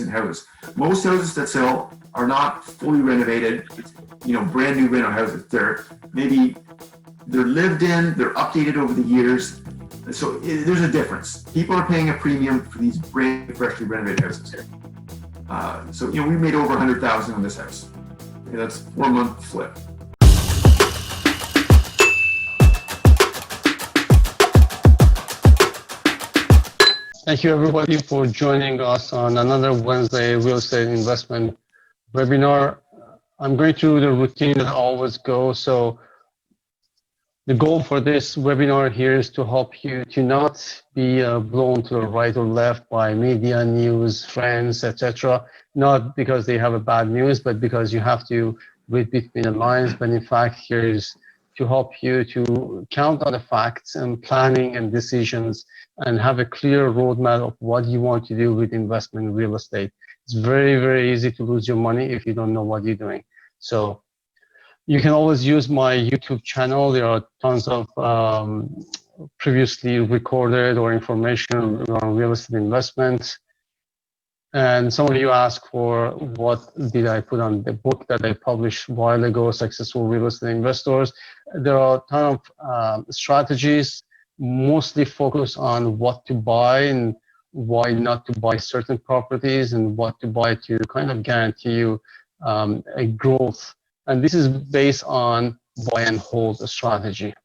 recent houses. Most houses that sell are not fully renovated, brand new rental houses. They're lived in, they're updated over the years. So there's a difference. People are paying a premium for these brand new, freshly renovated houses here. We made over 100,000 on this house. That's 4-month flip. Thank you everybody for joining us on another Wednesday real estate investment webinar. I'm going through the routine that I always go. So the goal for this webinar here is to help you to not be blown to the right or left by media, news, friends, etc. Not because they have a bad news, but because you have to read between the lines. But in fact, here is to help you to count on the facts and planning and decisions and have a clear roadmap of what you want to do with investment in real estate. It's very, very easy to lose your money if you don't know what you're doing. So you can always use my YouTube channel. There are tons of previously recorded or information on real estate investments. And some of you ask for what did I put on the book that I published a while ago, Successful Real Estate Investors. There are a ton of strategies, mostly focused on what to buy and why not to buy certain properties and what to buy to kind of guarantee you a growth. And this is based on buy and hold strategy.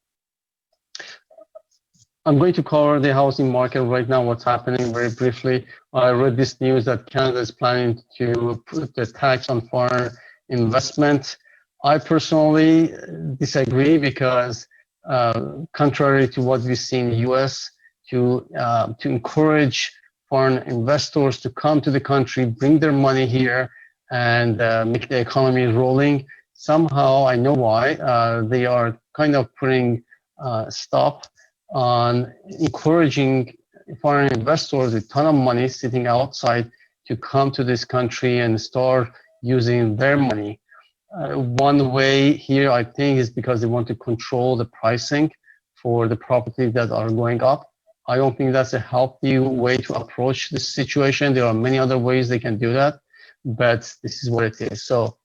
I'm going to cover the housing market right now, what's happening very briefly. I read this news that Canada is planning to put the tax on foreign investment. I personally disagree because contrary to what we see in the US, to encourage foreign investors to come to the country, bring their money here and make the economy rolling, somehow, I know why, they are kind of putting stop on encouraging foreign investors with a ton of money sitting outside to come to this country and start using their money. One way here, I think, is because they want to control the pricing for the properties that are going up. I don't think that's a healthy way to approach this situation. There are many other ways they can do that, but this is what it is. So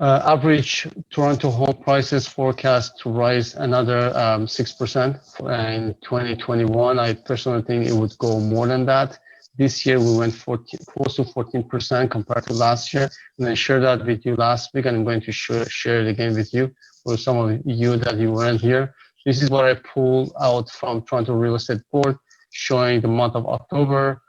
average Toronto home prices forecast to rise another 6% in 2021. I personally think it would go more than that. This year we went close to 14% compared to last year. And I shared that with you last week, and I'm going to share it again with you for some of you that you weren't here. This is what I pulled out from Toronto Real Estate Board, showing the month of October.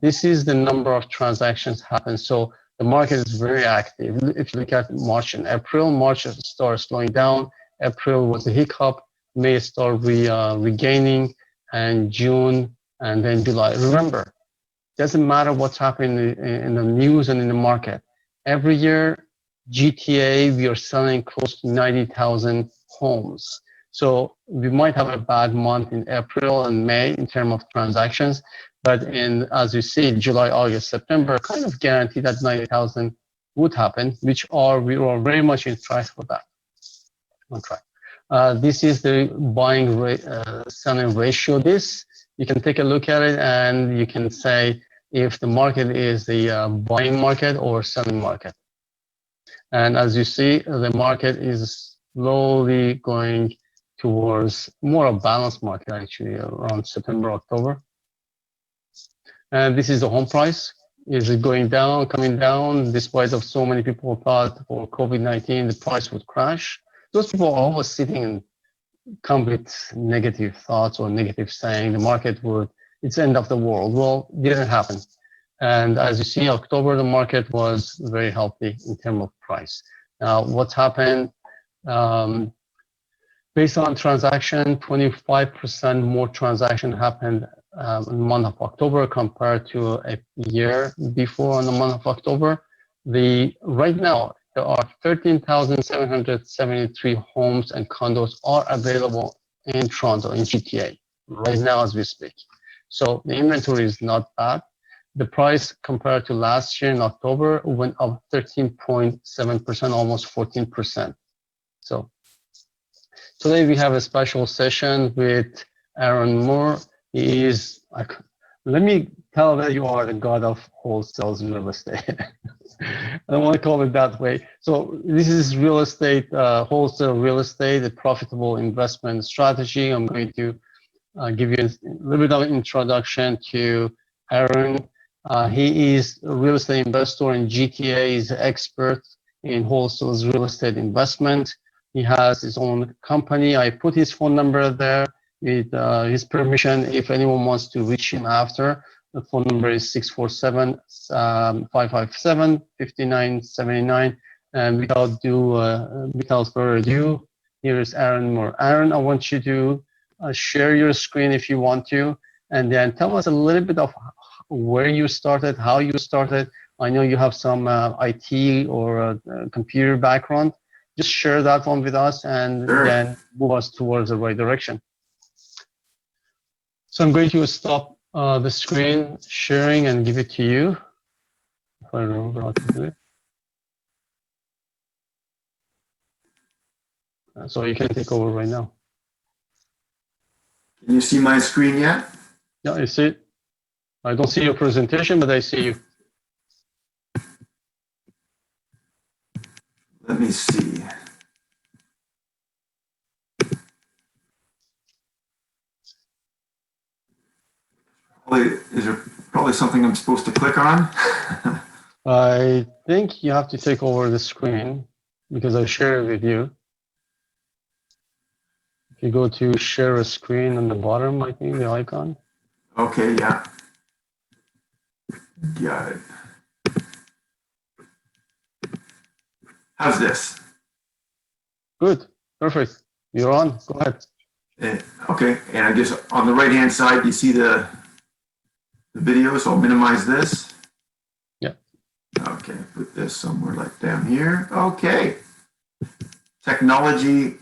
This is the number of transactions happened. So the market is very active. If you look at March and April, March started slowing down. April was a hiccup. May start regaining, and June, and then July. Remember, doesn't matter what's happening in the news and in the market. Every year, GTA, we are selling close to 90,000 homes. So we might have a bad month in April and May in terms of transactions, but as you see, July, August, September, kind of guarantee that 90,000 would happen, we are very much in track for that. On track. This is the buying selling ratio. You can take a look at it and you can say if the market is the buying market or selling market. And as you see, the market is slowly going towards more of a balanced market, actually, around September, October. And this is the home price. Is it going down, coming down, despite of so many people thought for COVID-19 the price would crash? Those people are always sitting and come with negative thoughts or negative saying the market would, it's end of the world. Well, it didn't happen. And as you see, October, the market was very healthy in terms of price. Now, what's happened? Based on transaction, 25% more transaction happened in the month of October compared to a year before on the month of October. Right now, there are 13,773 homes and condos are available in Toronto, in GTA, right now as we speak. So the inventory is not bad. The price compared to last year in October went up 13.7%, almost 14%. So today we have a special session with Aeron Moore. He is let me tell that you are the god of wholesale real estate. I don't want to call it that way. So this is real estate, wholesale real estate, a profitable investment strategy. I'm going to give you a little bit of an introduction to Aeron. He is a real estate investor in GTA. He's an expert in wholesale real estate investment. He has his own company. I put his phone number there with his permission if anyone wants to reach him after. The phone number is 647-557-5979. And without further ado, here is Aeron Moore. Aeron, I want you to share your screen if you want to, and then tell us a little bit of where you started, how you started. I know you have some IT or computer background. Just share that one with us and then move us towards the right direction. So I'm going to stop the screen sharing and give it to you. If I remember how to do it. So you can take over right now. Can you see my screen yet? Yeah, I see it. I don't see your presentation, but I see you. Let me see. Is there probably something I'm supposed to click on? I think you have to take over the screen because I share it with you. If you go to share a screen on the bottom, I think the icon. Okay, yeah. Got it. How's this? Good, perfect. You're on, go ahead. Okay, and I guess on the right-hand side, you see the video, so I'll minimize this. Yeah. Okay, put this somewhere like down here. Okay. Technology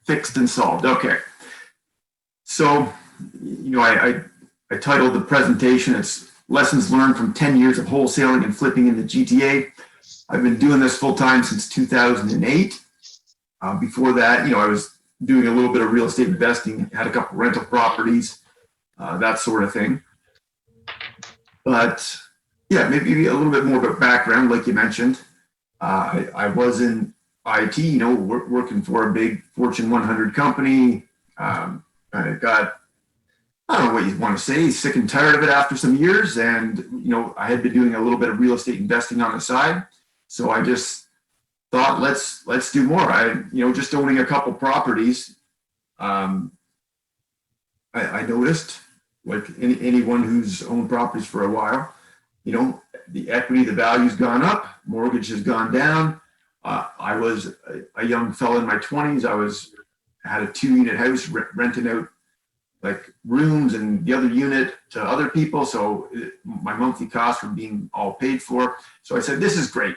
fixed and solved. Okay. So, you know, I titled the presentation, it's Lessons Learned from 10 Years of Wholesaling and Flipping in the GTA. I've been doing this full-time since 2008. Before that, you know, I was doing a little bit of real estate investing, had a couple rental properties, that sort of thing. But yeah, maybe a little bit more of a background, like you mentioned. I was in IT, you know, working for a big Fortune 100 company. I got, I don't know what you want to say, sick and tired of it after some years. And, you know, I had been doing a little bit of real estate investing on the side. So I just thought, let's do more. You know, just owning a couple properties, I noticed, like anyone who's owned properties for a while, you know, the equity, the value's gone up, mortgage has gone down. I was a young fellow in my 20s. Had a 2-unit house renting out like rooms and the other unit to other people. So my monthly costs were being all paid for. So I said, this is great.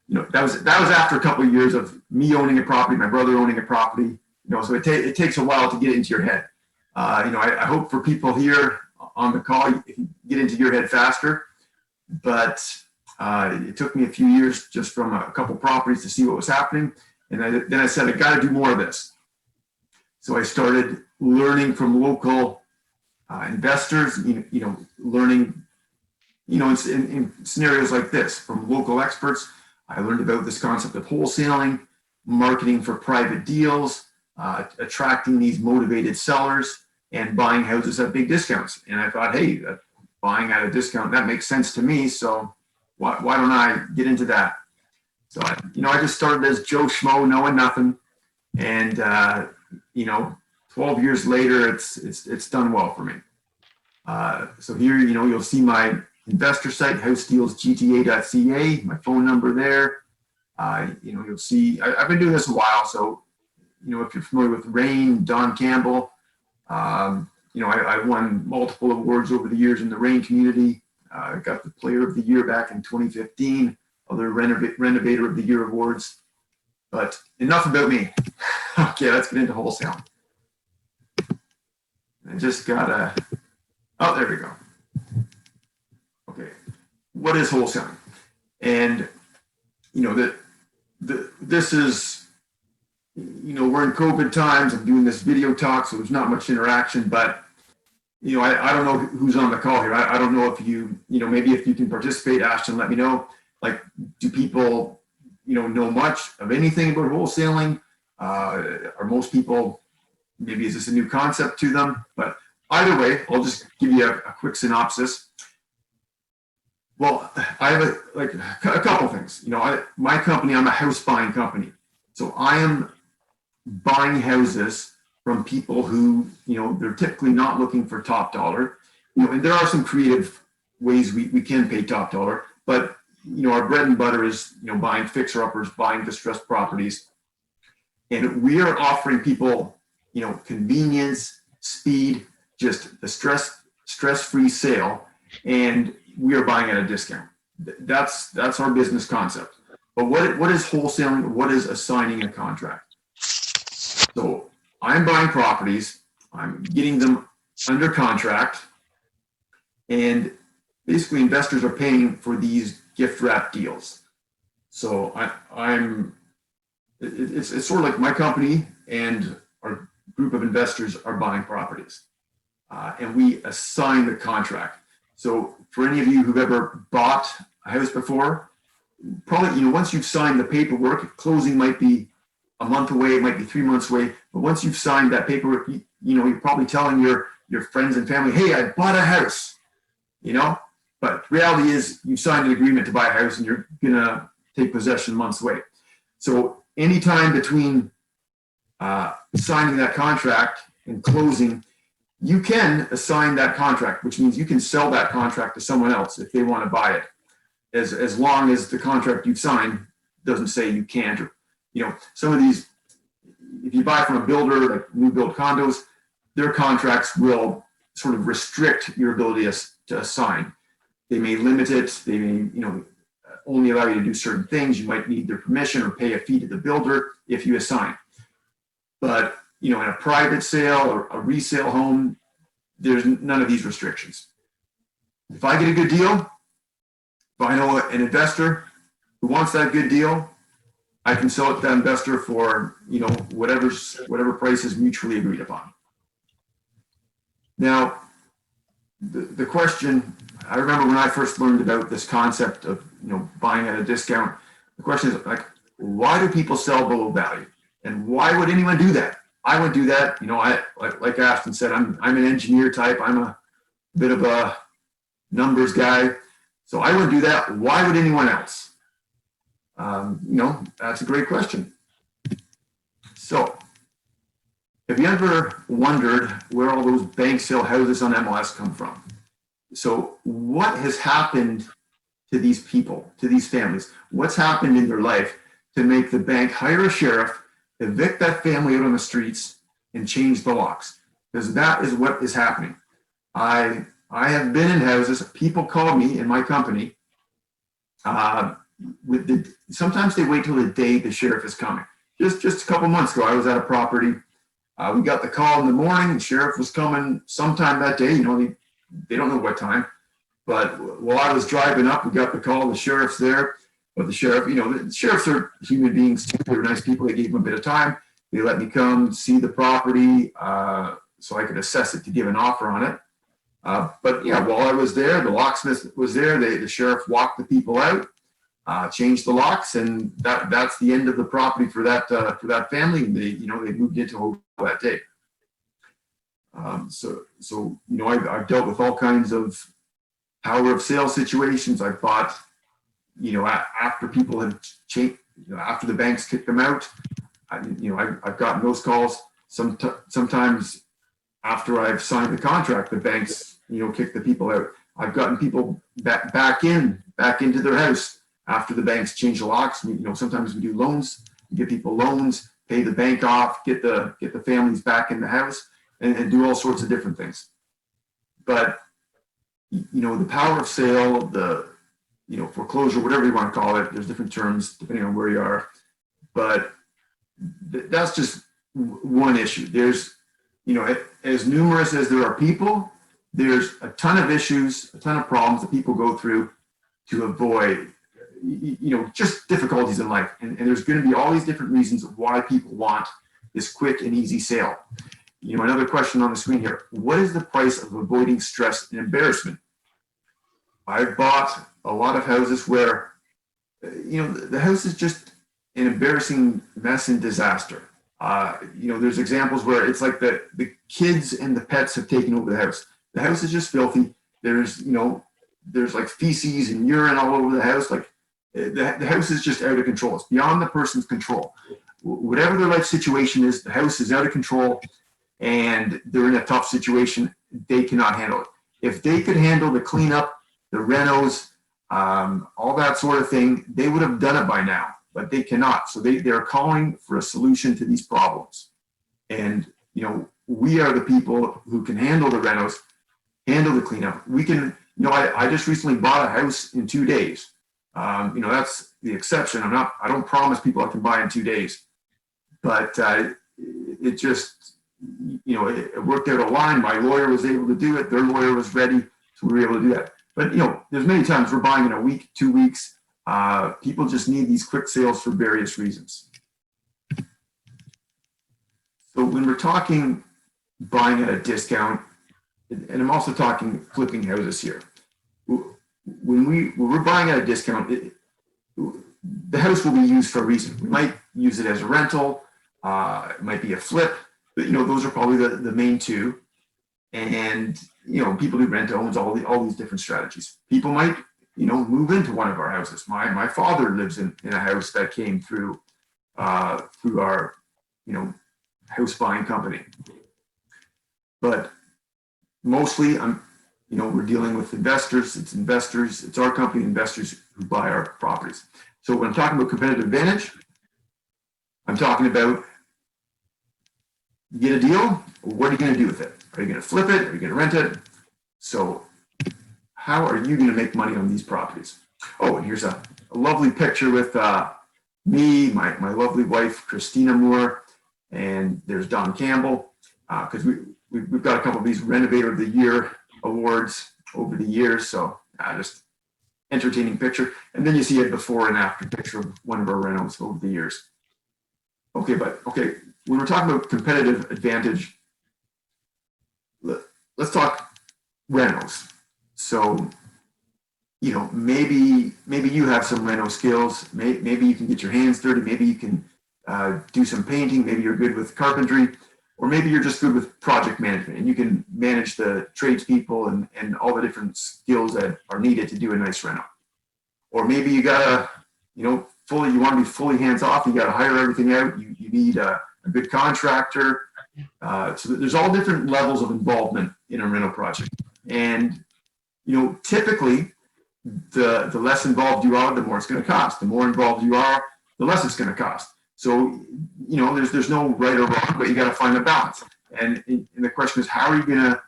You know, that was after a couple of years of me owning a property, my brother owning a property, you know, so it takes a while to get into your head. You know, I hope for people here on the call, you can get into your head faster, but it took me a few years just from a couple properties to see what was happening. And then I said, I got to do more of this. So I started learning from local investors, you know, learning, you know, in scenarios like this from local experts. I learned about this concept of wholesaling, marketing for private deals, attracting these motivated sellers, and buying houses at big discounts. And I thought, hey, buying at a discount, that makes sense to me. So why don't I get into that? So, you know, I just started as Joe Schmo, knowing nothing. And, you know, 12 years later, it's done well for me. So here, you know, you'll see my investor site, housedealsgta.ca, my phone number there. You know, you'll see, I've been doing this a while. So, you know, if you're familiar with Rain, Don Campbell, you know, I won multiple awards over the years in the Rain community. I got the Player of the Year back in 2015, other Renovator of the Year awards. But enough about me. Okay, let's get into wholesale. I just gotta, oh, there we go. Okay, what is wholesaling? And, you know, this is, you know, we're in COVID times. I'm doing this video talk, so there's not much interaction, but I don't know who's on the call here. I don't know if maybe if you can participate, Ashton, let me know. Like, do people, know much of anything about wholesaling? Are most people, maybe is this a new concept to them? But either way, I'll just give you a quick synopsis. Well, I have a couple things. My company, I'm a house buying company. So I am buying houses from people who, they're typically not looking for top dollar. And there are some creative ways we can pay top dollar, but our bread and butter is, buying fixer-uppers, buying distressed properties. And we are offering people, convenience, speed, just the stress-free sale, and we are buying at a discount. That's our business concept. But what is wholesaling? What is assigning a contract? So I'm buying properties, I'm getting them under contract, and basically investors are paying for these gift wrap deals. So it's sort of like my company and our group of investors are buying properties, and we assign the contract. So for any of you who've ever bought a house before, probably, once you've signed the paperwork, closing might be a month away, it might be 3 months away, but once you've signed that paperwork, you're probably telling your friends and family, hey, I bought a house, but the reality is you signed an agreement to buy a house and you're gonna take possession months away. So anytime between signing that contract and closing, you can assign that contract, which means you can sell that contract to someone else if they want to buy it, as long as the contract you've signed doesn't say you can't. Or, some of these, if you buy from a builder, like new build condos, their contracts will sort of restrict your ability to assign. They may limit it. They may, only allow you to do certain things. You might need their permission or pay a fee to the builder if you assign. But, in a private sale or a resale home, there's none of these restrictions. If I get a good deal, if I know an investor who wants that good deal, I can sell it to that investor for, whatever price is mutually agreed upon. Now, the question, I remember when I first learned about this concept of, buying at a discount, the question is like, why do people sell below value? And why would anyone do that? I would do that. I like Ashton said, I'm an engineer type. I'm a bit of a numbers guy. So I would do that. Why would anyone else? That's a great question. So have you ever wondered where all those bank sale houses on MLS come from? So what has happened to these people, to these families? What's happened in their life to make the bank hire a sheriff, evict that family out on the streets, and change the locks? Because that is what is happening. I have been in houses, people call me in my company, sometimes they wait till the day the sheriff is coming. Just a couple months ago, I was at a property. We got the call in the morning, the sheriff was coming sometime that day, they don't know what time. But while I was driving up, we got the call, the sheriff's there. But the sheriff, the sheriffs are human beings too. They're nice people. They gave them a bit of time. They let me come see the property so I could assess it to give an offer on it. But yeah, while I was there, the locksmith was there. The sheriff walked the people out, changed the locks, and that's the end of the property for that family. They moved into a hotel that day. So I've dealt with all kinds of power of sale situations. I thought, after people have changed, after the banks kicked them out, I've gotten those calls. Sometimes after I've signed the contract, the banks, kick the people out. I've gotten people back into their house after the banks change the locks. Sometimes we do loans, we give people loans, pay the bank off, get the families back in the house, and do all sorts of different things. But the power of sale, the foreclosure, whatever you want to call it, there's different terms depending on where you are. But that's just one issue. There's, as numerous as there are people, there's a ton of issues, a ton of problems that people go through to avoid, just difficulties in life. And there's going to be all these different reasons why people want this quick and easy sale. another question on the screen here. What is the price of avoiding stress and embarrassment? I've bought a lot of houses where, the house is just an embarrassing mess and disaster. There's examples where it's like the kids and the pets have taken over the house. The house is just filthy. There's like feces and urine all over the house. Like the house is just out of control. It's beyond the person's control. Whatever their life situation is, the house is out of control and they're in a tough situation. They cannot handle it. If they could handle the cleanup, the renos, all that sort of thing, they would have done it by now, but they cannot. So they're calling for a solution to these problems. And, we are the people who can handle the renos, handle the cleanup. We can, I just recently bought a house in 2 days. That's the exception. I don't promise people I can buy in 2 days, but it just, it worked out a line. My lawyer was able to do it. Their lawyer was ready. So we were able to do that. But, there's many times we're buying in a week, 2 weeks. People just need these quick sales for various reasons. So when we're talking buying at a discount, and I'm also talking flipping houses here. When we're buying at a discount, the house will be used for a reason. We might use it as a rental. It might be a flip, but those are probably the main two. And people do rent owns, all these different strategies. People might move into one of our houses. My father lives in a house that came through our house buying company. But mostly we're dealing with investors. It's our company investors who buy our properties. So when I'm talking about competitive advantage, I'm talking about you get a deal, what are you going to do with it? Are you going to flip it? Are you going to rent it? So how are you going to make money on these properties? Oh, and here's a lovely picture with me, my lovely wife, Christina Moore, and there's Don Campbell, because we've got a couple of these Renovator of the Year awards over the years. So just entertaining picture. And then you see a before and after picture of one of our renos over the years. Okay, when we're talking about competitive advantage, let's talk renos. So, maybe you have some reno skills. Maybe you can get your hands dirty. Maybe you can do some painting. Maybe you're good with carpentry, or maybe you're just good with project management and you can manage the tradespeople and all the different skills that are needed to do a nice reno. Or maybe you gotta, you want to be fully hands off. You got to hire everything out. You need a good contractor. So there's all different levels of involvement in a rental project. And, typically the less involved you are, the more it's going to cost. The more involved you are, the less it's going to cost. So, there's no right or wrong, but you got to find a balance. And the question is, how are you going to,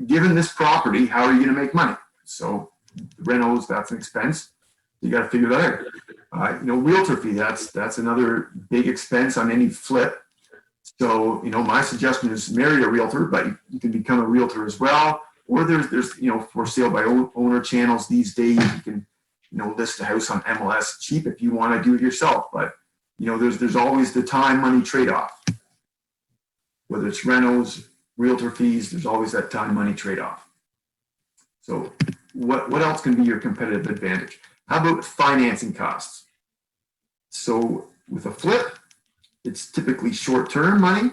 given this property, how are you going to make money? So rentals, that's an expense. You got to figure that out. Realtor fee, that's another big expense on any flip. So, my suggestion is marry a realtor, but you can become a realtor as well. Or there's for sale by owner channels these days. You can, list a house on MLS cheap if you want to do it yourself. But, there's always the time money trade-off. Whether it's rentals, realtor fees, there's always that time money trade-off. So what else can be your competitive advantage? How about financing costs? So with a flip, it's typically short-term money,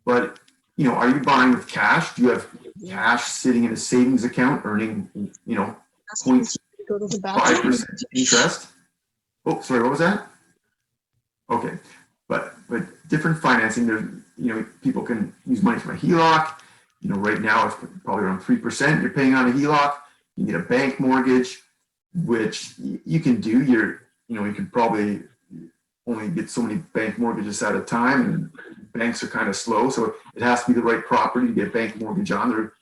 but are you buying with cash? Do you have cash sitting in a savings account earning 0.5% interest? Oh, sorry, what was that? Okay, but different financing. There's people can use money from a HELOC. Right now it's probably around 3% you're paying on a HELOC. You need a bank mortgage, which you can do. You can probably only get so many bank mortgages at a time, and banks are kind of slow. So it has to be the right property to get a bank mortgage on. They're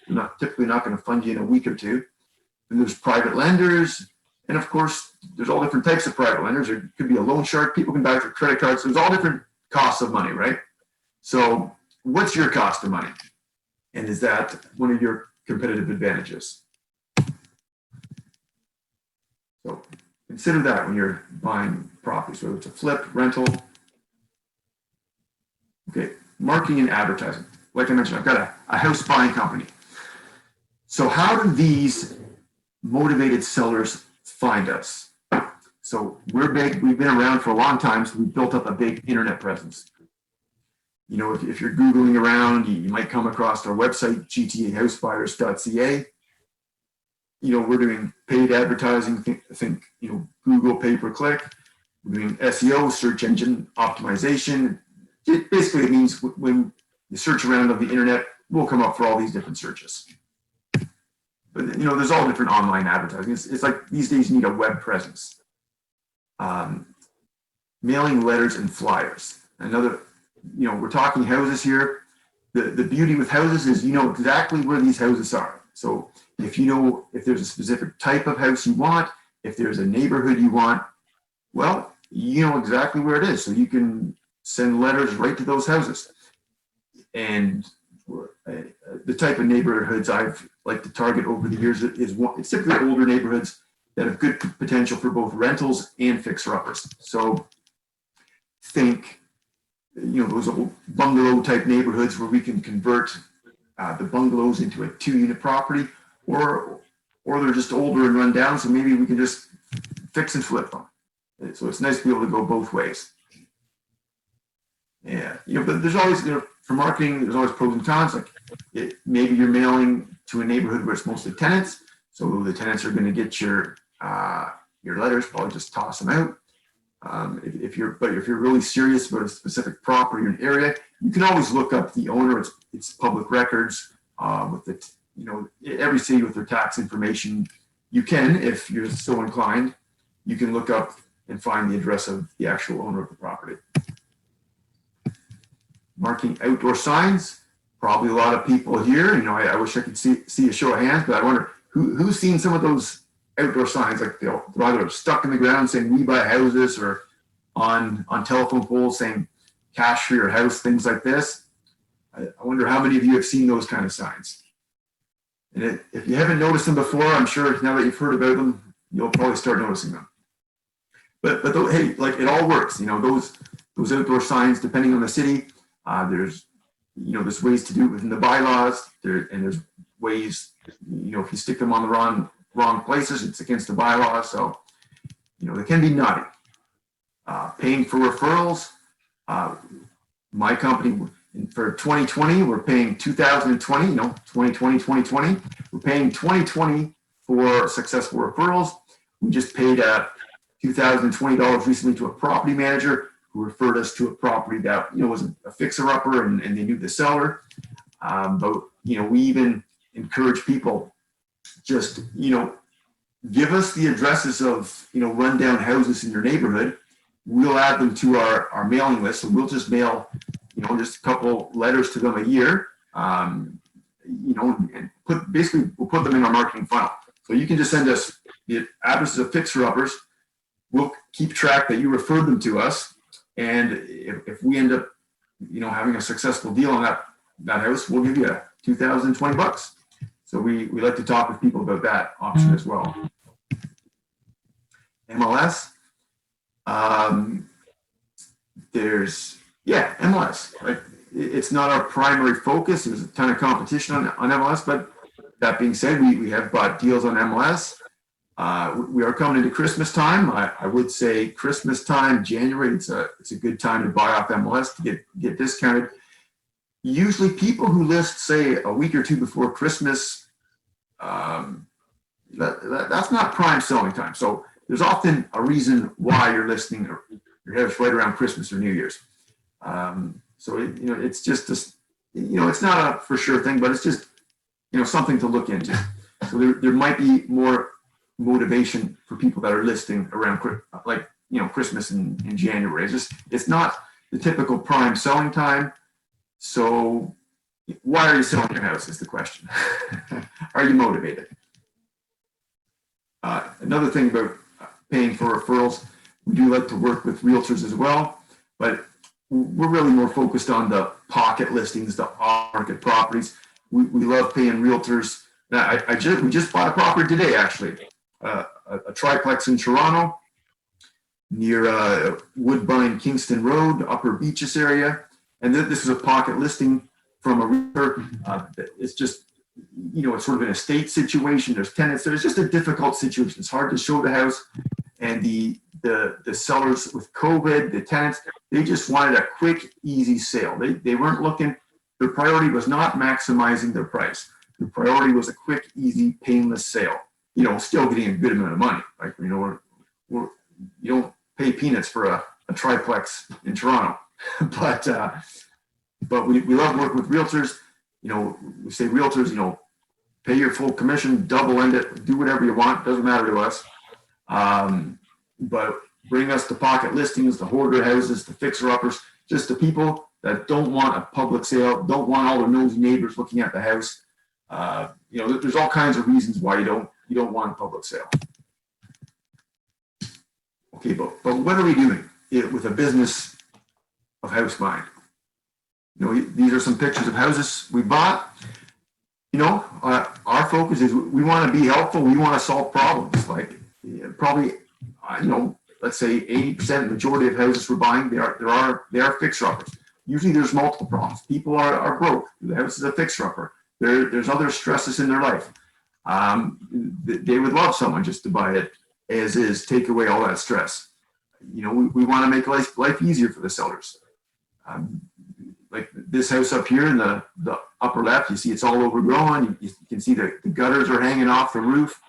typically not going to fund you in a week or two. And there's private lenders. And of course, there's all different types of private lenders. There could be a loan shark. People can buy for credit cards. There's all different costs of money, right? So what's your cost of money? And is that one of your competitive advantages? So consider that when you're buying properties, whether it's a flip, rental. Okay, marketing and advertising. like I mentioned, I've got a house buying company. So how do these motivated sellers find us? So we're big, we've been around for a long time, so we've built up a big internet presence. You know, if you're Googling around, you might come across our website, gtahousebuyers.ca. You know, we're doing paid advertising, think you know, Google pay-per-click. We're doing SEO, search engine optimization. Basically, it means when you search around on the internet, we'll come up for all these different searches. But, you know, there's all different online advertising. It's like these days you need a web presence. Mailing letters and flyers. Another, you know, we're talking houses here. The beauty with houses is you know exactly where these houses are. So if you know if there's a specific type of house you want, if there's a neighborhood you want, well, you know exactly where it is. So you can send letters right to those houses. And the type of neighborhoods I've liked to target over the years is it's typically older neighborhoods that have good potential for both rentals and fixer-uppers. So think, you know, those old bungalow type neighborhoods where we can convert the bungalows into a 2-unit property, or they're just older and run down, so maybe we can just fix and flip them. So it's nice to be able to go both ways. Yeah, you know, but there's always, you know, for marketing, there's always pros and cons. Like maybe you're mailing to a neighborhood where it's mostly tenants, so the tenants are going to get your letters, probably just toss them out. If you're really serious about a specific property or an area, you can always look up the owner. It's public records with the, you know, every city with their tax information. You can, if you're so inclined, you can look up and find the address of the actual owner of the property. Marking outdoor signs, probably a lot of people here. You know, I wish I could see a show of hands, but I wonder who's seen some of those outdoor signs, like they're either stuck in the ground saying "We buy houses" or on telephone poles saying "Cash for your house," things like this. I wonder how many of you have seen those kind of signs. And if you haven't noticed them before, I'm sure now that you've heard about them, you'll probably start noticing them. But hey, like it all works. You know, those outdoor signs, depending on the city, there's ways to do it within the bylaws. And there's ways, you know, if you stick them on the wrong places, it's against the bylaws. So, you know, they can be naughty. Paying for referrals. My company for 2020, we're paying 2020, you know, 2020, 2020. We're paying 2020 for successful referrals. We just paid $2,020 recently to a property manager who referred us to a property that, you know, was a fixer-upper and they knew the seller. But, you know, we even encourage people just, you know, give us the addresses of, you know, rundown houses in your neighborhood. We'll add them to our mailing list. So we'll just mail, you know, just a couple letters to them a year, you know, and we'll put them in our marketing funnel. So you can just send us the addresses of fixer-uppers. We'll keep track that you referred them to us. And if we end up, you know, having a successful deal on that house, we'll give you $2,020. So we like to talk with people about that option as well. MLS. MLS. Right? It's not our primary focus. There's a ton of competition on MLS, but that being said, we have bought deals on MLS. We are coming into Christmas time. I would say Christmas time, January, it's a good time to buy off MLS to get discounted. Usually people who list, say, a week or two before Christmas, that's not prime selling time. So there's often a reason why you're listing your house right around Christmas or New Year's. So you know, it's just this, you know, it's not a for sure thing, but it's just, you know, something to look into. So there might be more motivation for people that are listing around, like, you know, Christmas in January. It's not the typical prime selling time. So why are you selling your house is the question. Are you motivated? Another thing about paying for referrals, we do like to work with realtors as well, but we're really more focused on the pocket listings, the off-market properties. We love paying realtors. We just bought a property today, actually, a triplex in Toronto near Woodbine Kingston Road, Upper Beaches area. And this is a pocket listing from a realtor. It's just, it's sort of an estate situation. There's tenants. There's just a difficult situation. It's hard to show the house. And the sellers with COVID, the tenants, they just wanted a quick, easy sale. They weren't looking, their priority was not maximizing their price. The priority was a quick, easy, painless sale. Still getting a good amount of money. Like, you don't pay peanuts for a triplex in Toronto. but we love working with realtors. We say realtors, pay your full commission, double end it, do whatever you want, doesn't matter to us. But bring us the pocket listings, the hoarder houses, the fixer-uppers, just the people that don't want a public sale, don't want all the nosy neighbors looking at the house. There's all kinds of reasons why you don't want a public sale. Okay, but what are we doing with a business of house buying? These are some pictures of houses we bought. Our focus is we want to be helpful. We want to solve problems. Like probably, let's say 80%, majority of houses we're buying, they are fixer-uppers. Usually there's multiple problems. People are broke. The house is a fixer-upper. There's other stresses in their life. They would love someone just to buy it as is, take away all that stress. We want to make life easier for the sellers. Like this house up here in the upper left, you see it's all overgrown. You can see the gutters are hanging off the roof.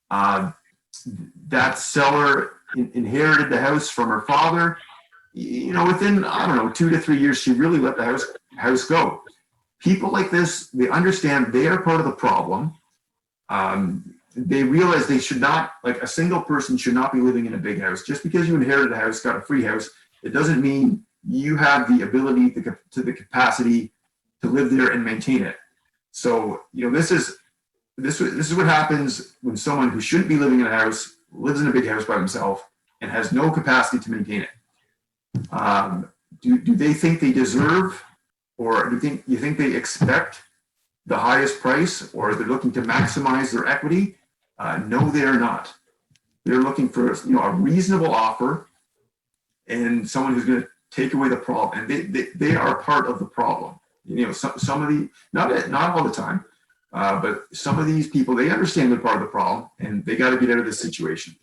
That seller inherited the house from her father. Within, 2 to 3 years, she really let the house go. People like this, they understand they are part of the problem. They realize they should not, like a single person should not be living in a big house. Just because you inherited a house, got a free house, it doesn't mean you have the ability to the capacity to live there and maintain it. So, this is what happens when someone who shouldn't be living in a house lives in a big house by themselves and has no capacity to maintain it. Do they think they deserve, or do you think they expect the highest price, or they're looking to maximize their equity? No, they are not. They're looking for a reasonable offer and someone who's going to take away the problem. And they are part of the problem. Some of the, not all the time, but some of these people, they understand they're part of the problem and they got to get out of this situation.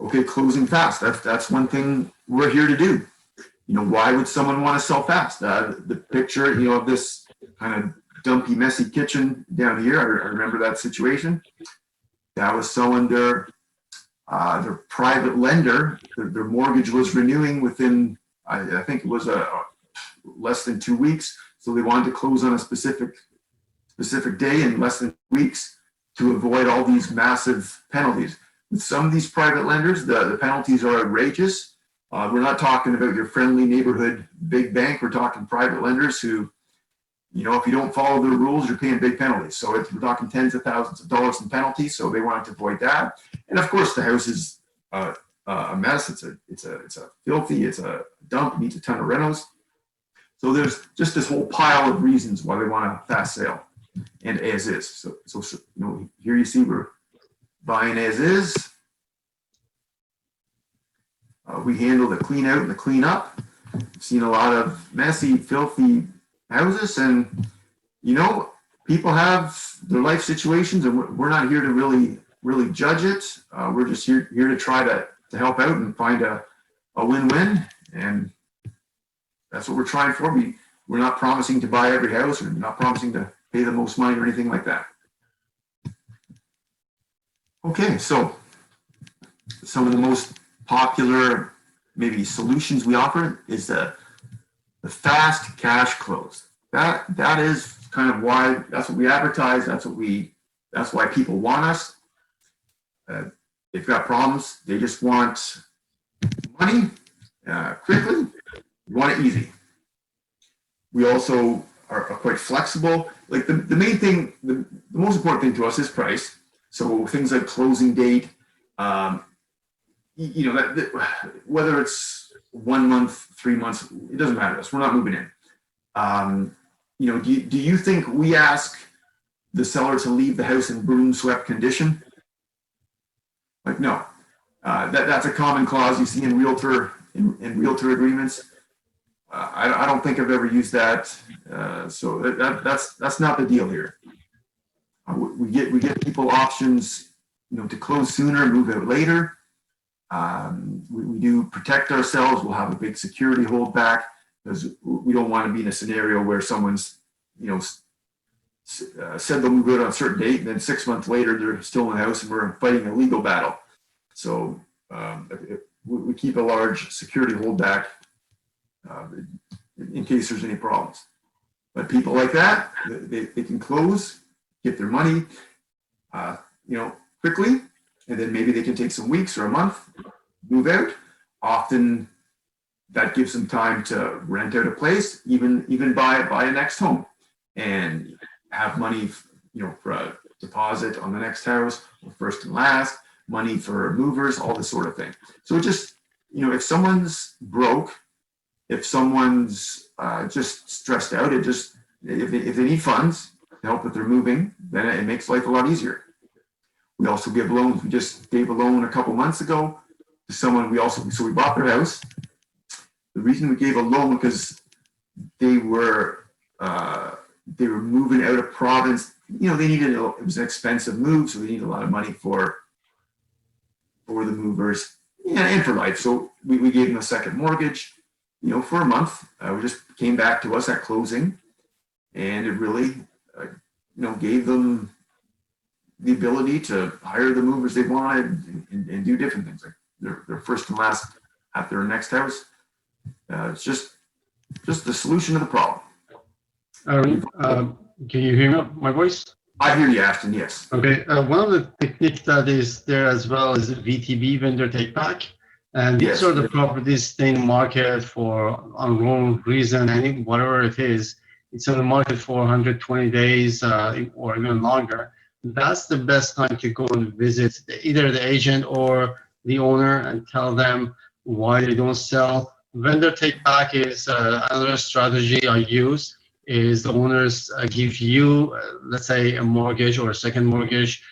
Okay, closing fast. That's one thing we're here to do. Why would someone want to sell fast? The picture, of this kind of dumpy, messy kitchen down here. I remember that situation. That was someone, their private lender, their mortgage was renewing within, I think it was less than 2 weeks. So they wanted to close on a specific day in less than 2 weeks to avoid all these massive penalties. With some of these private lenders, the penalties are outrageous. We're not talking about your friendly neighborhood big bank. We're talking private lenders who, if you don't follow their rules, you're paying big penalties. So we're talking tens of thousands of dollars in penalties. So they wanted to avoid that. And of course, the house is a mess. It's a filthy. It's a dump. It needs a ton of renos. So there's just this whole pile of reasons why they want a fast sale and as is. So here you see we're buying as is. We handle the clean out and the clean up. I've seen a lot of messy, filthy houses, and people have their life situations, and we're not here to really judge it. We're just here to try to help out and find a win-win, and that's what we're trying for. We're not promising to buy every house, or not promising to pay the most money or anything like that. Okay, so some of the most popular maybe solutions we offer is the fast cash close. That is kind of why, that's what we advertise. That's why people want us. They've got problems. They just want money quickly. We want it easy. We also are quite flexible. Like the main thing, the most important thing to us is price. So things like closing date, whether it's 1 month, 3 months, it doesn't matter to us. We're not moving in. Do you think we ask the seller to leave the house in broom swept condition? Like, no. That's a common clause you see in realtor agreements. I don't think I've ever used that. So that's not the deal here. We get people options, to close sooner, move out later. We do protect ourselves. We'll have a big security hold back because we don't want to be in a scenario where someone's, said they'll move out on a certain date, and then 6 months later they're still in the house and we're fighting a legal battle. So we keep a large security hold back in case there's any problems. But people like that, they can close, get their money, quickly, and then maybe they can take some weeks or a month, move out. Often that gives them time to rent out a place, even buy a next home, and have money, for a deposit on the next house, or first and last, money for movers, all this sort of thing. So just, if someone's broke, if someone's just stressed out, if they need funds to help with their moving, then it makes life a lot easier. We also give loans. We just gave a loan a couple months ago to someone. So we bought their house. The reason we gave a loan because they were moving out of province. It was an expensive move, so they needed a lot of money for the movers, and for life. So we gave them a second mortgage, for a month. We just came back to us at closing, and it really, gave them the ability to hire the movers they wanted and do different things, like their first and last at their next house. It's just the solution to the problem. Aaron, can you hear my voice? I hear you, Ashton, yes. Okay, one of the techniques that is there as well is VTB, vendor take back. And these are the properties stay in the market for unknown reason, whatever it is. It's in the market for 120 days or even longer. That's the best time to go and visit either the agent or the owner and tell them why they don't sell. Vendor take back is another strategy I use. Is the owners give you, let's say, a mortgage or a second mortgage,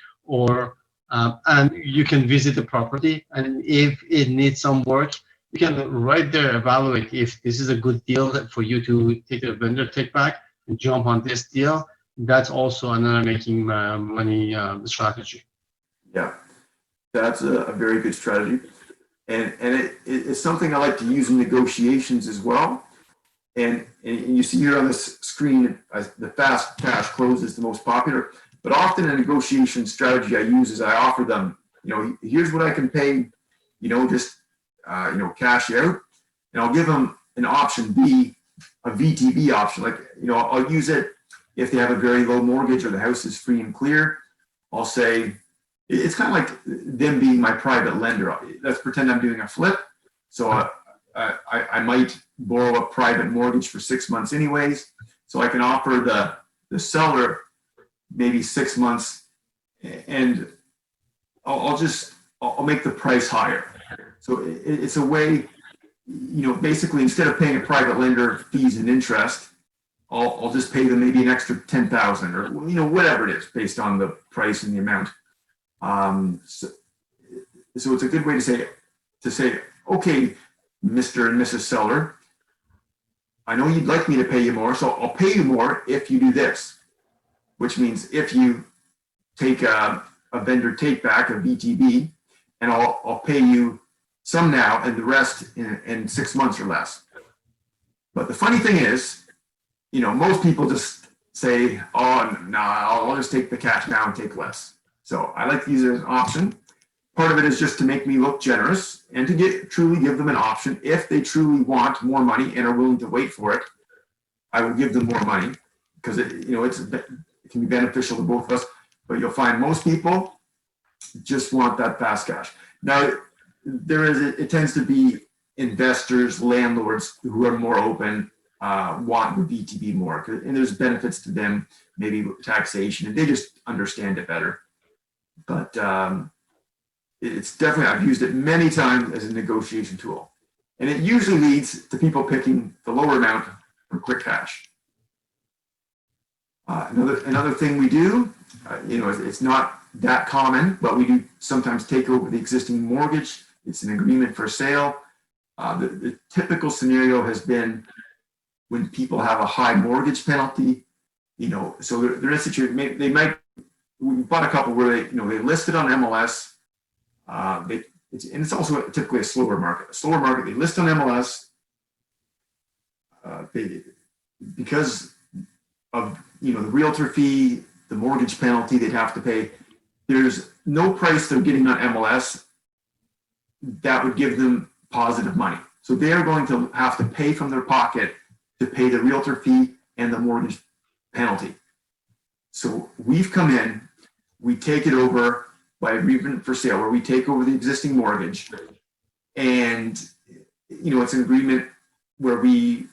and you can visit the property, and if it needs some work, you can right there evaluate if this is a good deal for you to take a vendor take back and jump on this deal. That's also another making money strategy. Yeah, that's a very good strategy, and it's something I like to use in negotiations as well. And you see here on this screen, the fast cash close is the most popular. But often a negotiation strategy I use is I offer them, here's what I can pay, just cash out, and I'll give them an option B, a VTB option. Like, I'll use it if they have a very low mortgage or the house is free and clear. I'll say it's kind of like them being my private lender. Let's pretend I'm doing a flip. So I might borrow a private mortgage for 6 months anyways. So I can offer the seller maybe 6 months, and I'll make the price higher. So it's a way, basically instead of paying a private lender fees and interest, I'll just pay them maybe an extra 10,000 or whatever it is based on the price and the amount. So it's a good way to say, okay, Mr. and Mrs. Seller, I know you'd like me to pay you more, so I'll pay you more if you do this, which means if you take a vendor take back, a VTB, and I'll pay you some now and the rest in 6 months or less. But the funny thing is, most people just say, oh, no, I'll just take the cash now and take less. So I like to use it as an option. Part of it is just to make me look generous and to truly give them an option. If they truly want more money and are willing to wait for it, I will give them more money because it can be beneficial to both of us. But you'll find most people just want that fast cash. Now, it tends to be investors, landlords who are more open, want the VTB more, and there's benefits to them, maybe taxation, and they just understand it better. But it's definitely, I've used it many times as a negotiation tool, and it usually leads to people picking the lower amount for quick cash. Another thing we do, it's not that common, but we do sometimes take over the existing mortgage. It's an agreement for sale. The typical scenario has been when people have a high mortgage penalty, so they're in a situation, they might, we bought a couple where they listed on MLS, and it's also typically a slower market. They list on MLS, because of, the realtor fee, the mortgage penalty they'd have to pay. There's no price they're getting on MLS that would give them positive money. So they are going to have to pay from their pocket to pay the realtor fee and the mortgage penalty. So we've come in, we take it over by agreement for sale, where we take over the existing mortgage, and it's an agreement where we,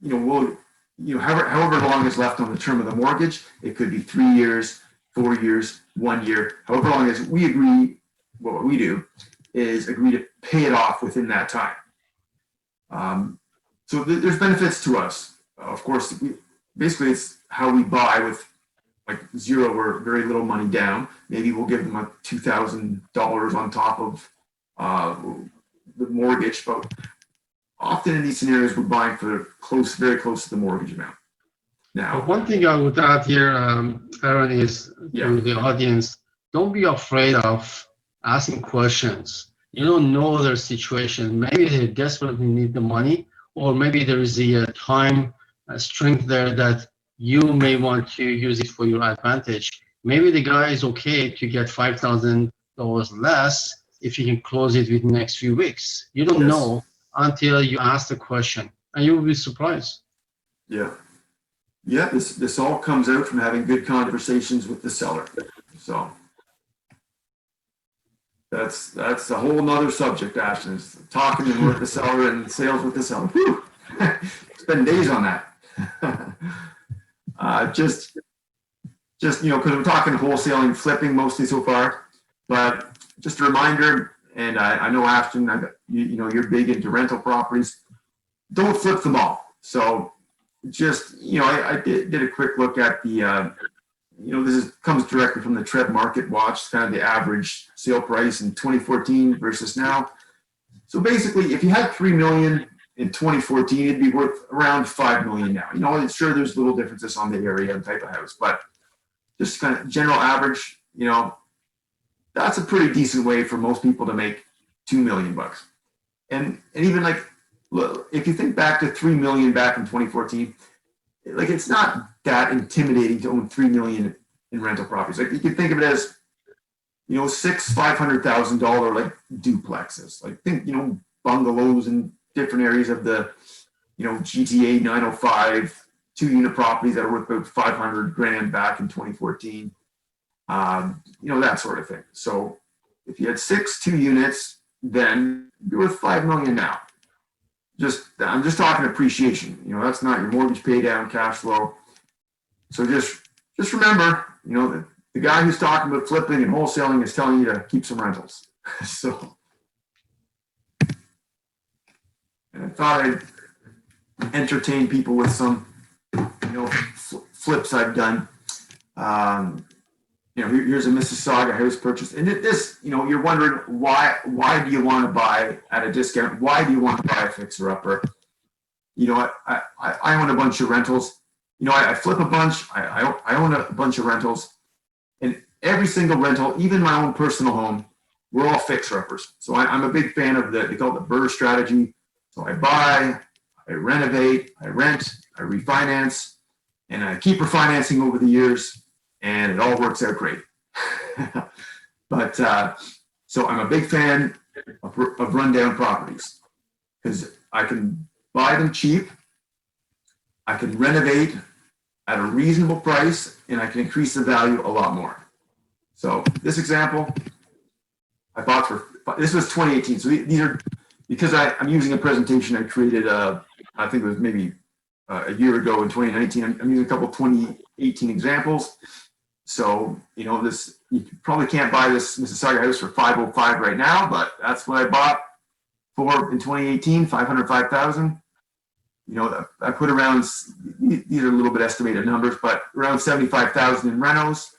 we'll, however long is left on the term of the mortgage. It could be 3 years, 4 years, 1 year, however long as we agree. What we do is agree to pay it off within that time. So there's benefits to us. Of course, basically it's how we buy with like zero or very little money down. Maybe we'll give them a $2,000 on top of the mortgage, but often in these scenarios, we're buying for very close to the mortgage amount. Now, one thing I would add here, Aeron, is to the audience, don't be afraid of asking questions. You don't know their situation. Maybe they desperately need the money, or maybe there is a time strength there that you may want to use it for your advantage. Maybe the guy is okay to get $5,000 less if you can close it within the next few weeks. You don't know until you ask the question, and you will be surprised. Yeah. This all comes out from having good conversations with the seller. So that's a whole nother subject, Ashton. Is talking with the seller and sales with the seller. Whew. Spend days on that. Just because we're talking wholesaling, flipping mostly so far, but just a reminder. And I know, Ashton, you're big into rental properties. Don't flip them all. So just, I did a quick look at the, this comes directly from the Tread Market Watch, kind of the average sale price in 2014 versus now. So basically, if you had $3 million in 2014, it'd be worth around $5 million now. Sure, there's little differences on the area and type of house, but just kind of general average, that's a pretty decent way for most people to make $2 million bucks. And even like, look, if you think back to $3 million back in 2014, like it's not that intimidating to own $3 million in rental properties. Like you can think of it as, $500,000 like duplexes. Like think, bungalows in different areas of the, GTA 905, 2-unit properties that are worth about $500,000 back in 2014. That sort of thing. So if you had 6 2-units, then you're worth $5 million now. I'm just talking appreciation. That's not your mortgage pay down, cash flow. So just remember, the guy who's talking about flipping and wholesaling is telling you to keep some rentals. So, and I thought I'd entertain people with some, flips I've done. Here's a Mississauga house purchase, and this, you're wondering why do you want to buy at a discount? Why do you want to buy a fixer upper? I own a bunch of rentals. I flip a bunch. I own a bunch of rentals, and every single rental, even my own personal home, we're all fixer uppers. So I'm a big fan of they call it the BRRRR strategy. So I buy, I renovate, I rent, I refinance, and I keep refinancing over the years, and it all works out great. But so I'm a big fan of rundown properties because I can buy them cheap, I can renovate at a reasonable price, and I can increase the value a lot more. So this example, I bought this was 2018. So these are, because I'm using a presentation I created, I think it was maybe a year ago in 2019. I'm using a couple 2018 examples. So, this, you probably can't buy this Mississauga house for $505 right now, but that's what I bought for in 2018, $505,000. I put around, these are a little bit estimated numbers, but around $75,000 in renos,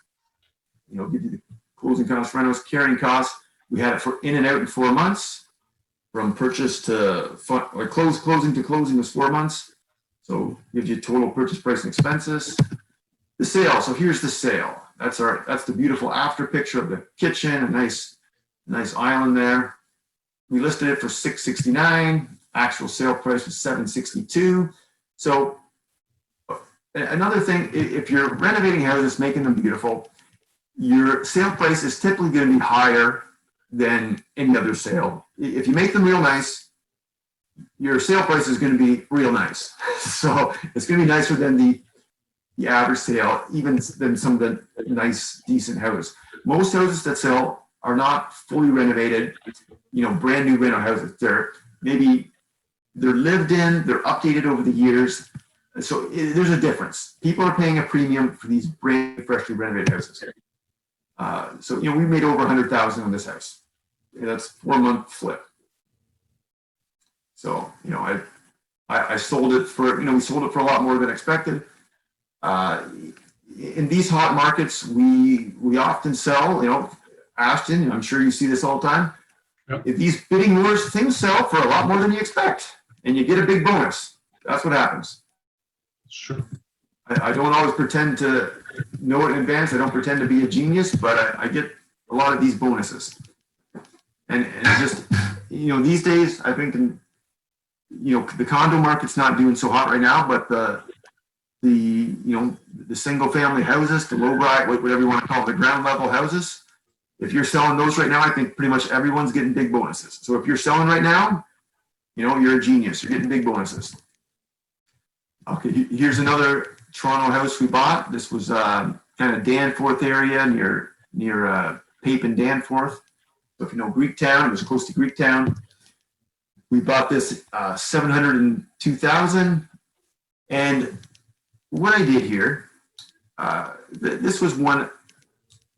give you the closing costs, renos, carrying costs. We had it for in and out in 4 months. From purchase to closing to closing was 4 months. So gives you total purchase price and expenses. The sale. So here's the sale. That's the beautiful after picture of the kitchen. A nice island there. We listed it for $669. Actual sale price was $762. So another thing, if you're renovating houses, making them beautiful, your sale price is typically going to be higher than any other sale. If you make them real nice, your sale price is going to be real nice. So it's going to be nicer than the average sale, even than some of the nice, decent houses. Most houses that sell are not fully renovated, brand new rental houses. They're lived in, they're updated over the years. So there's a difference. People are paying a premium for these brand freshly renovated houses. So we made over 100,000 on this house. That's 4-month flip. So I sold it for we sold it for a lot more than expected. In these hot markets, we often sell. Ashton, I'm sure you see this all the time. Yep. If these bidding wars, things sell for a lot more than you expect, and you get a big bonus. That's what happens. Sure. I don't always pretend to know it in advance. I don't pretend to be a genius, but I get a lot of these bonuses. And just, these days, I think, the condo market's not doing so hot right now, but the single family houses, the low rise, whatever you want to call it, the ground level houses, if you're selling those right now, I think pretty much everyone's getting big bonuses. So if you're selling right now, you're a genius. You're getting big bonuses. Okay, here's another Toronto house we bought. This was kind of Danforth area near Pape and Danforth. So if you know Greektown, it was close to Greektown. We bought this $702,000. And what I did here, this was one,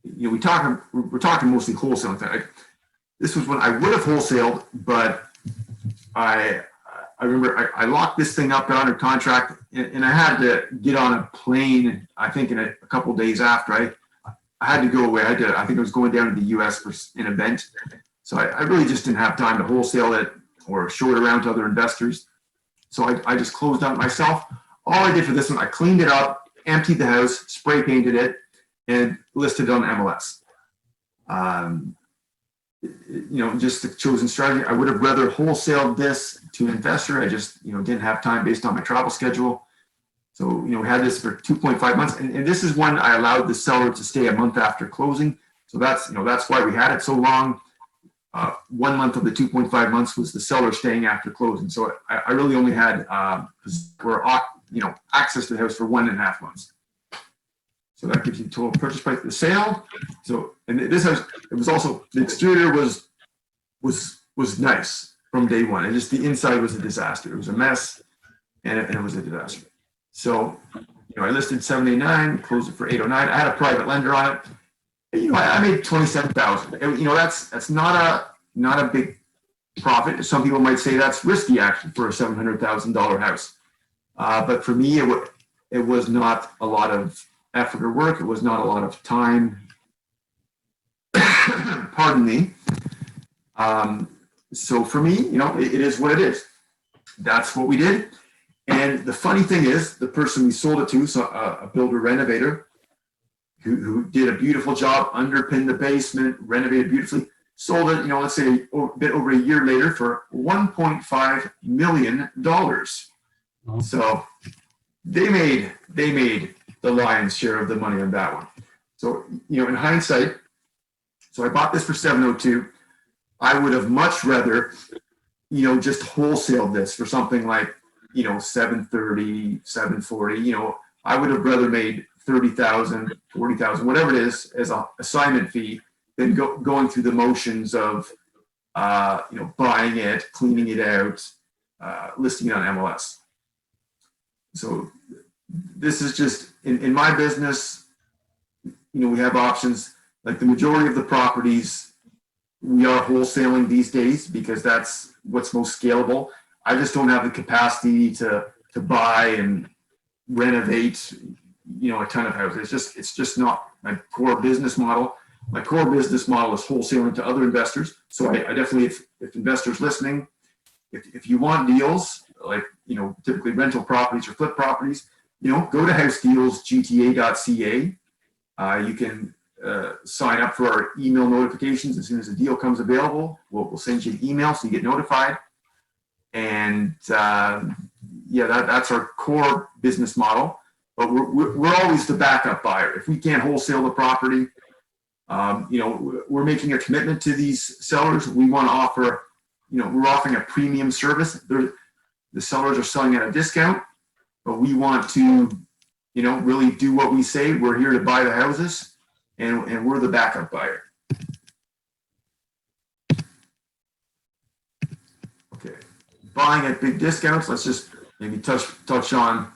we're talking mostly wholesale. In fact, this was one I would have wholesaled, but I remember I locked this thing up under contract, and I had to get on a plane, I think in a couple of days after. I had to go away. I think I was going down to the US for an event. So I really just didn't have time to wholesale it or show it around to other investors. So I just closed out myself. All I did for this one, I cleaned it up, emptied the house, spray painted it, and listed it on MLS. Just the chosen strategy. I would have rather wholesaled this to an investor. I just, didn't have time based on my travel schedule. So, we had this for 2.5 months. And this is one I allowed the seller to stay a month after closing. So that's why we had it so long. 1 month of the 2.5 months was the seller staying after closing. So I really only had access to the house for 1.5 months. So that gives you total purchase price of the sale. So, and this house, it was also, the exterior was nice from day one. And just the inside was a disaster. It was a mess, and it was a disaster. So, I listed 789, closed it for 809. I had a private lender on it. I made 27,000. That's not a big profit. Some people might say that's risky actually for a $700,000 house. But for me, it was not a lot of effort or work. It was not a lot of time. Pardon me. So for me, it is what it is. That's what we did. And the funny thing is, the person we sold it to, so a builder renovator, who did a beautiful job, underpinned the basement, renovated beautifully, sold it, let's say a bit over a year later for $1.5 million. Oh. So they made the lion's share of the money on that one. So, in hindsight, so I bought this for 702. I would have much rather, just wholesaled this for something like, 730, 740. I would have rather made 30,000, 40,000, whatever it is, as an assignment fee than going through the motions of, buying it, cleaning it out, listing it on MLS. So this is just, in my business, we have options. Like the majority of the properties, we are wholesaling these days because that's what's most scalable. I just don't have the capacity to buy and renovate, a ton of houses. It's just not my core business model. My core business model is wholesaling to other investors. So I definitely, if investors listening, if you want deals, like, typically rental properties or flip properties, go to housedealsgta.ca. You can sign up for our email notifications as soon as a deal comes available. We'll send you an email so you get notified. And that's our core business model. But we're always the backup buyer. If we can't wholesale the property, we're making a commitment to these sellers. We want to offer, we're offering a premium service. The sellers are selling at a discount, but we want to, really do what we say. We're here to buy the houses, and we're the backup buyer. Okay, buying at big discounts. Let's just maybe touch on,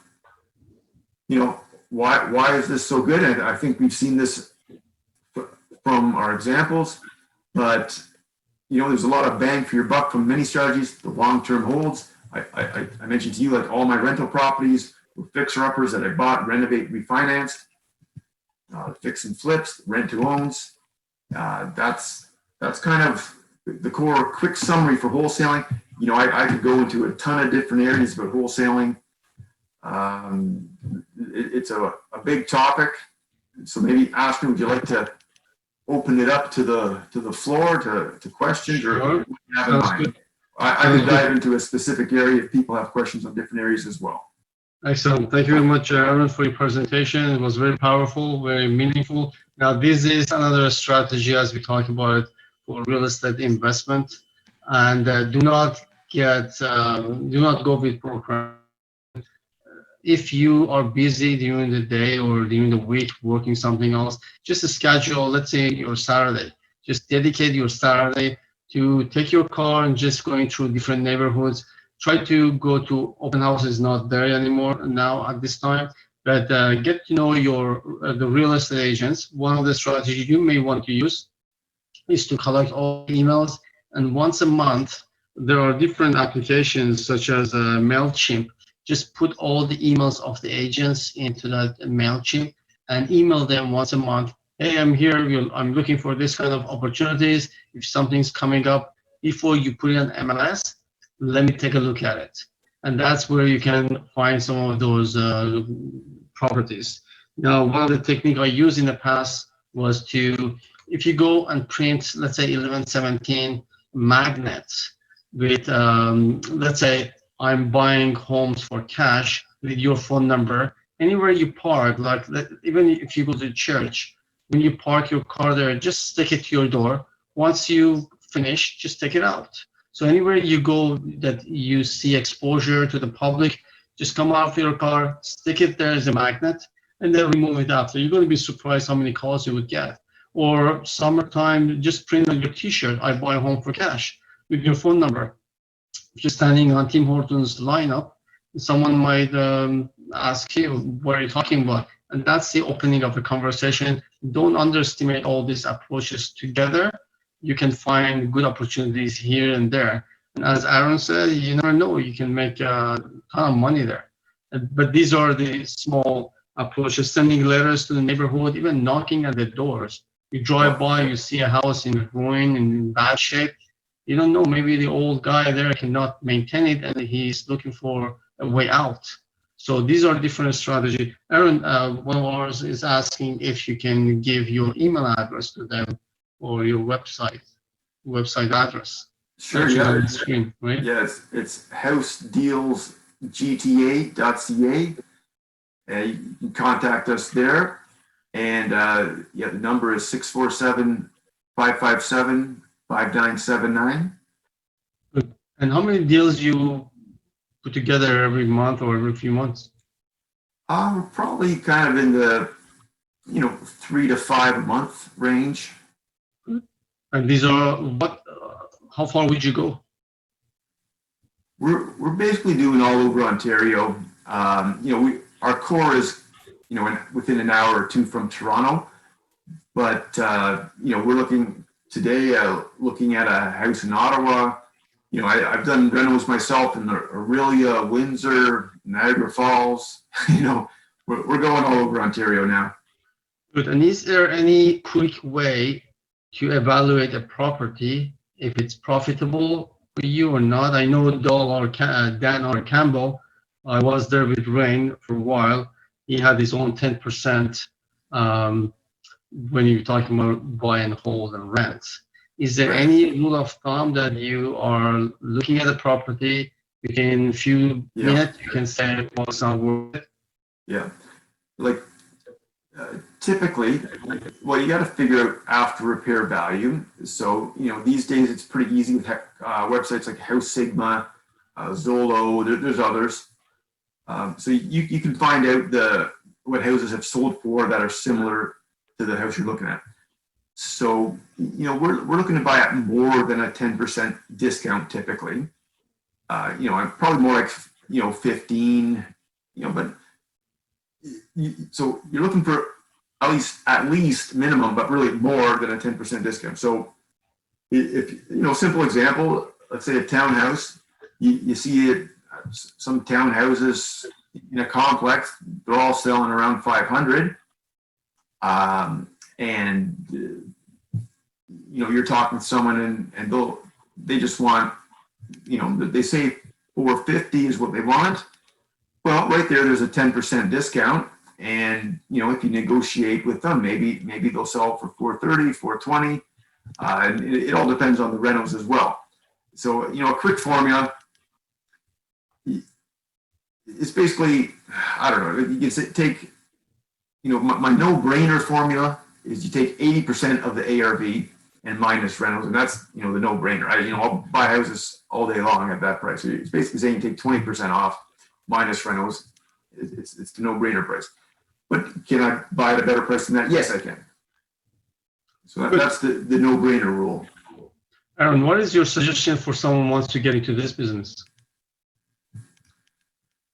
why is this so good? And I think we've seen this from our examples, but there's a lot of bang for your buck from many strategies. The long-term holds. I mentioned to you, like, all my rental properties were fixer-uppers that I bought, renovate, refinanced. Fix and flips, rent to owns. That's kind of the core quick summary for wholesaling. I could go into a ton of different areas about wholesaling. It's a big topic. So maybe, Ashton, would you like to open it up to the floor to questions, or Sure. what you have in mind? I can dive into a specific area if people have questions on different areas as well. Excellent. Thank you very much, Aeron, for your presentation. It was very powerful, very meaningful. Now, this is another strategy, as we talked about it, for real estate investment. And do not go with broker. If you are busy during the day or during the week working something else, just schedule, let's say, your Saturday. Just dedicate your Saturday to take your car and just going through different neighborhoods. Try to go to open houses, not there anymore now at this time, but get to know the real estate agents. One of the strategies you may want to use is to collect all emails, and once a month, there are different applications such as MailChimp. Just put all the emails of the agents into that MailChimp and email them once a month. Hey, I'm here, I'm looking for this kind of opportunities. If something's coming up, before you put it on MLS, let me take a look at it. And that's where you can find some of those properties. Now, one of the techniques I used in the past was if you go and print, let's say 1117 magnets with, let's say I'm buying homes for cash with your phone number, anywhere you park, like even if you go to church, when you park your car there, just stick it to your door. Once you finish, just take it out. So anywhere you go that you see exposure to the public, just come out of your car, stick it there as a magnet, and then remove it after. You're going to be surprised how many calls you would get. Or summertime, just print on your T-shirt, I buy a home for cash, with your phone number. If you're standing on Tim Hortons lineup, someone might ask you, what are you talking about? And that's the opening of the conversation. Don't underestimate all these approaches together. You can find good opportunities here and there. And as Aeron said, you never know, you can make a ton of money there. But these are the small approaches, sending letters to the neighborhood, even knocking at the doors. You drive by, you see a house in ruin, in bad shape. You don't know, maybe the old guy there cannot maintain it and he's looking for a way out. So these are different strategies. Aeron, one of ours is asking if you can give your email address to them or your website address. Sure, yeah. On the screen, right? Yes, it's housedealsgta.ca. You can contact us there. And the number is 647-557-5979. Good. And how many deals you put together every month or every few months? Probably kind of in the 3 to 5 a month range. And these are how far would you go? We're basically doing all over Ontario. Our core is within an hour or two from Toronto, but we're looking at a house in Ottawa. I've done rentals myself in the Aurelia, Windsor, Niagara Falls. We're going all over Ontario now. Good. And is there any quick way to evaluate a property if it's profitable for you or not. I know Dan or Campbell. I was there with Rain for a while. He had his own 10% when you're talking about buy and hold and rent. Is there Right. any rule of thumb that you are looking at a property within a few Yeah. minutes, you can say, well, it's not worth it? Yeah. Like typically, well, you got to figure out after repair value. So, these days it's pretty easy with websites like House Sigma, Zillow, there's others. So you can find out what houses have sold for that are similar to the house you're looking at. So, we're looking to buy at more than a 10% discount typically. I'm probably more like, 15, but so you're looking for at least minimum, but really more than a 10% discount. So if, simple example, let's say a townhouse, you see it, some townhouses in a complex, they're all selling around 500. And you're talking to someone and they just want, they say 450 is what they want. Well, right there's a 10% discount. And, if you negotiate with them, maybe they'll sell it for 430, 420. And it all depends on the rentals as well. So, a quick formula, it's basically, I don't know, you can take, my no-brainer formula is you take 80% of the ARV and minus rentals, and that's, the no-brainer. I'll buy houses all day long at that price. So it's basically saying you take 20% off minus rentals. It's the no-brainer price. But can I buy at a better price than that? Yes, I can. So that's the no-brainer rule. Aeron, what is your suggestion for someone who wants to get into this business?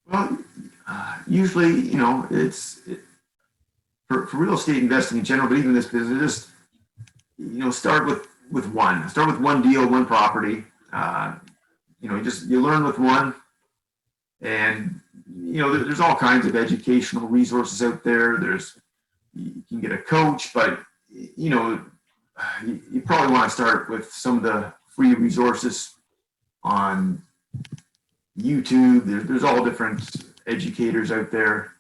Well, usually, it's for real estate investing in general, but even this business, just, start with one. Start with one deal, one property. You learn with one, and there's all kinds of educational resources out there. You can get a coach, but you probably want to start with some of the free resources on YouTube. There's all different educators out there.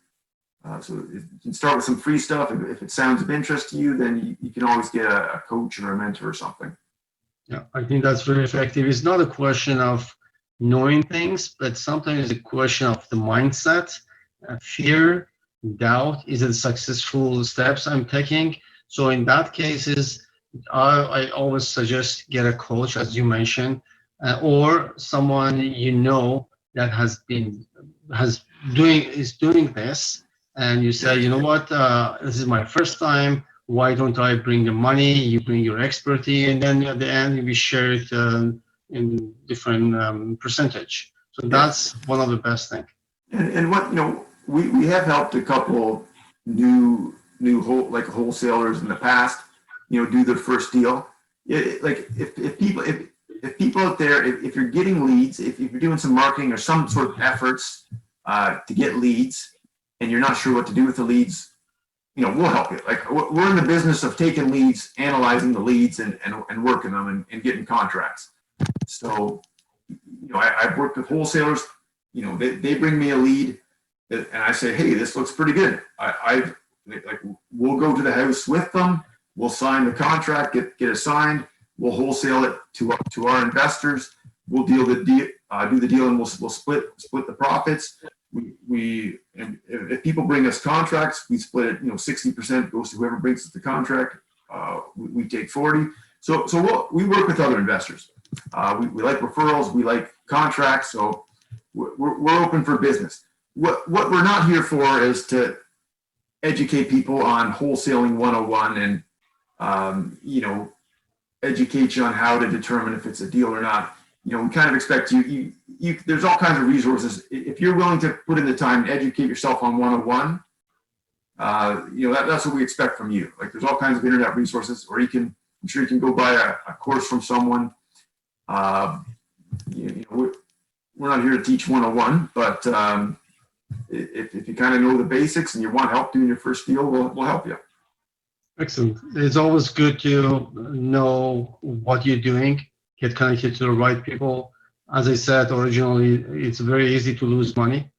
So you can start with some free stuff. If it sounds of interest to you, then you can always get a coach or a mentor or something. Yeah, I think that's very effective. It's not a question of knowing things, but sometimes it's a question of the mindset, fear, doubt. Is it successful steps I'm taking? So in that cases, I always suggest get a coach, as you mentioned, or someone that is doing this, and you say, you know what, this is my first time. Why don't I bring the money? You bring your expertise, and then at the end we share it in different percentage. So that's one of the best things. And what we have helped a couple new wholesalers in the past, do their first deal. Like if people out there, if you're getting leads, if you're doing some marketing or some sort of efforts to get leads, and you're not sure what to do with the leads, we'll help you. Like we're in the business of taking leads, analyzing the leads, and working them and getting contracts. So, I've worked with wholesalers. They bring me a lead, and I say, hey, this looks pretty good. We'll go to the house with them. We'll sign the contract, get it signed. We'll wholesale it to our investors. We'll do the deal, and we'll split the profits. And if people bring us contracts, we split it. 60% goes to whoever brings us the contract. We take 40. So we work with other investors. We like referrals. We like contracts. So we're open for business. What we're not here for is to educate people on wholesaling 101 and educate you on how to determine if it's a deal or not. We kind of expect you there's all kinds of resources. If you're willing to put in the time to educate yourself on 101, that's what we expect from you. Like there's all kinds of internet resources, or I'm sure you can go buy a course from someone. We're not here to teach 101, but if you kind of know the basics and you want help doing your first deal, we'll help you. Excellent. It's always good to know what you're doing, get connected to the right people, as I said originally, it's very easy to lose money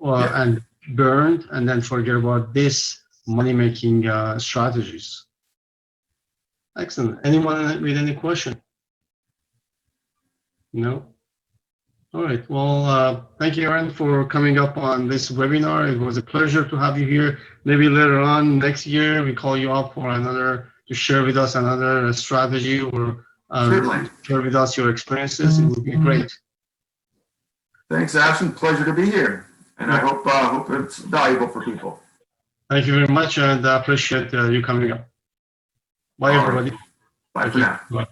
Yeah. and burn, and then forget about this money-making strategies. Excellent. Anyone with any question? No? All right. Well, thank you, Aaron, for coming up on this webinar. It was a pleasure to have you here. Maybe later on next year, we call you up for another, to share with us another strategy or Certainly. share with us your experiences. It would be great. Thanks, Ashton. Pleasure to be here. And I hope it's valuable for people. Thank you very much, and I appreciate you coming up. Bye, All right. everybody. Bye Thank for you. now. Bye.